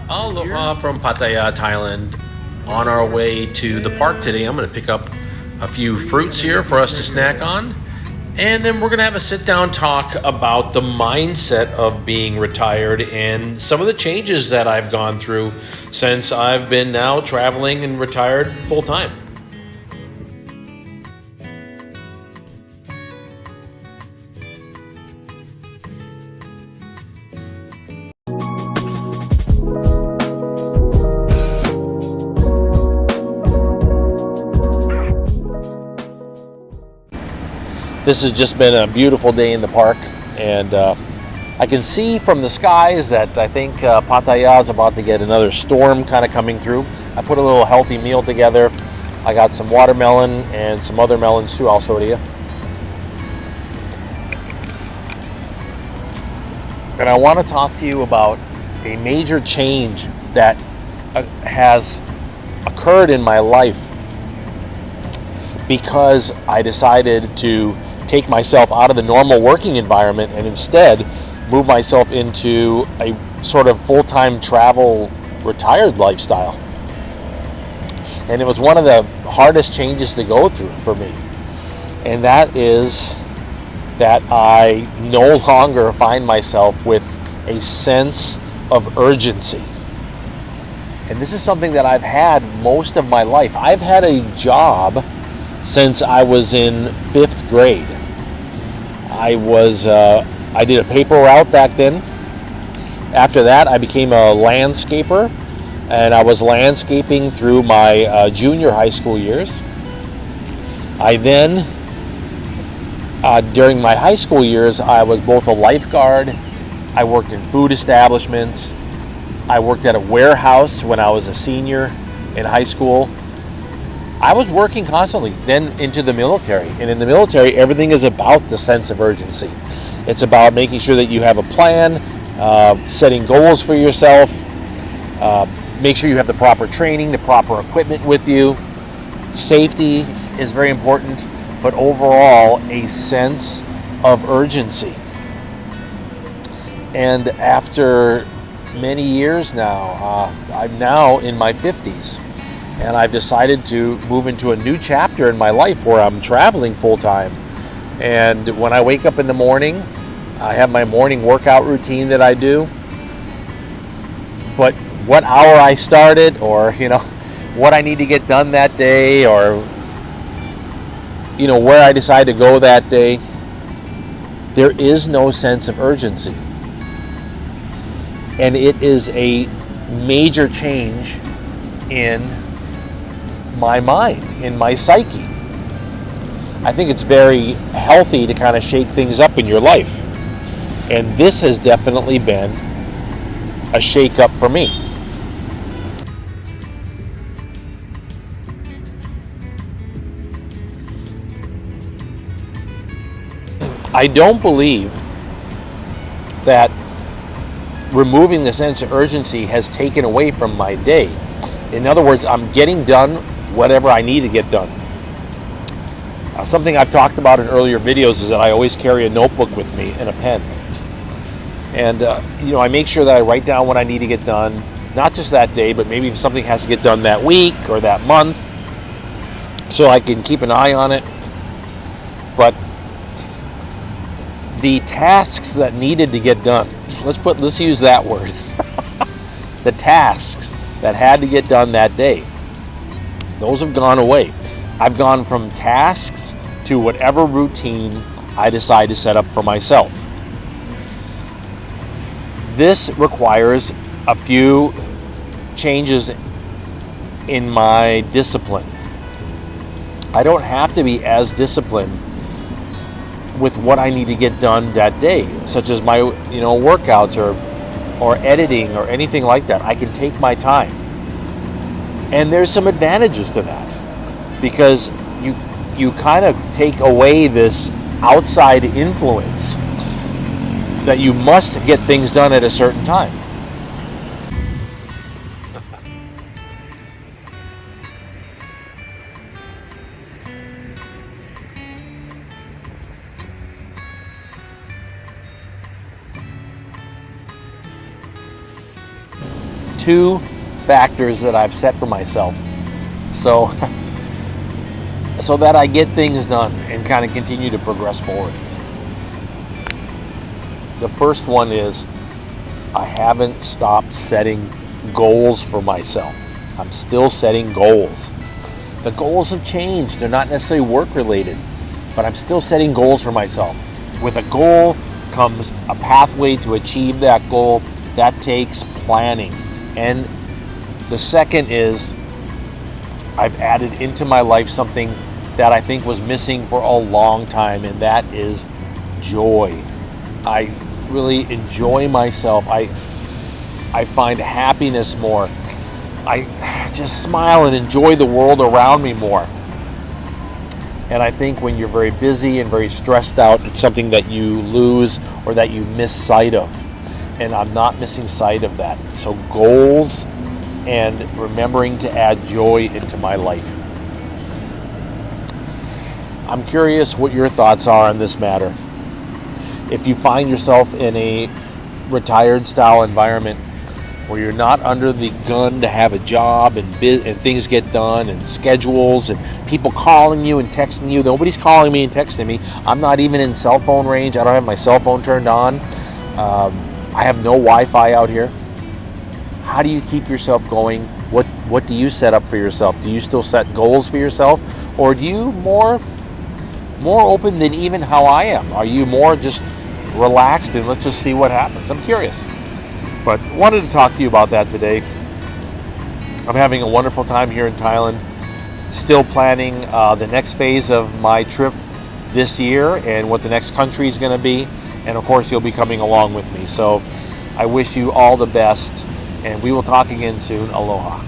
Aloha from Pattaya, Thailand. On our way to the park today, I'm going to pick up a few fruits here for us to snack on. And then we're going to have a sit-down talk about the mindset of being retired and some of the changes that I've gone through since I've been now traveling and retired full-time. This has just been a beautiful day in the park, and I can see from the skies that I think Pattaya is about to get another storm kind of coming through. I put a little healthy meal together. I got some watermelon and some other melons too, I'll show to you. And I want to talk to you about a major change that has occurred in my life because I decided to take myself out of the normal working environment and instead move myself into a sort of full-time travel retired lifestyle. And it was one of the hardest changes to go through for me. And that is that I no longer find myself with a sense of urgency. And this is something that I've had most of my life. I've had a job since I was in 5th grade. I did a paper route back then. After that, I became a landscaper, and I was landscaping through my junior high school years. I then, during my high school years, I was both a lifeguard. I worked in food establishments. I worked at a warehouse when I was a senior in high school. I was working constantly, then into the military. And in the military, everything is about the sense of urgency. It's about making sure that you have a plan, setting goals for yourself, make sure you have the proper training, the proper equipment with you. Safety is very important, but overall, a sense of urgency. And after many years now, I'm now in my 50s. And I've decided to move into a new chapter in my life where I'm traveling full-time. And when I wake up in the morning, I have my morning workout routine that I do. But what hour I started, or what I need to get done that day, or where I decide to go that day, there is no sense of urgency. And it is a major change in my mind, in my psyche. I think it's very healthy to kind of shake things up in your life. And this has definitely been a shake up for me. I don't believe that removing the sense of urgency has taken away from my day. In other words, I'm getting done whatever I need to get done. Something I've talked about in earlier videos is that I always carry a notebook with me and a pen. And I make sure that I write down what I need to get done, not just that day, but maybe if something has to get done that week or that month, so I can keep an eye on it. But the tasks that needed to get done, let's use that word. The tasks that had to get done that day, those have gone away. I've gone from tasks to whatever routine I decide to set up for myself. This requires a few changes in my discipline. I don't have to be as disciplined with what I need to get done that day, such as my workouts or editing or anything like that. I can take my time. And there's some advantages to that, because you kind of take away this outside influence that you must get things done at a certain time. 2 factors that I've set for myself. So that I get things done and kind of continue to progress forward. The first one is I haven't stopped setting goals for myself. I'm still setting goals. The goals have changed. They're not necessarily work related, but I'm still setting goals for myself. With a goal comes a pathway to achieve that goal. That takes planning. And the second is I've added into my life something that I think was missing for a long time, and that is joy. I really enjoy myself. I find happiness more. I just smile and enjoy the world around me more. And I think when you're very busy and very stressed out, it's something that you lose or that you miss sight of. And I'm not missing sight of that. So goals and remembering to add joy into my life. I'm curious what your thoughts are on this matter. If you find yourself in a retired style environment where you're not under the gun to have a job and things get done and schedules and people calling you and texting you. Nobody's calling me and texting me. I'm not even in cell phone range. I don't have my cell phone turned on. I have no Wi-Fi out here. How do you keep yourself going? What do you set up for yourself? Do you still set goals for yourself? Or do you more open than even how I am? Are you more just relaxed and let's just see what happens? I'm curious. But wanted to talk to you about that today. I'm having a wonderful time here in Thailand. Still planning the next phase of my trip this year and what the next country is going to be. And of course, you'll be coming along with me. So I wish you all the best, and we will talk again soon. Aloha.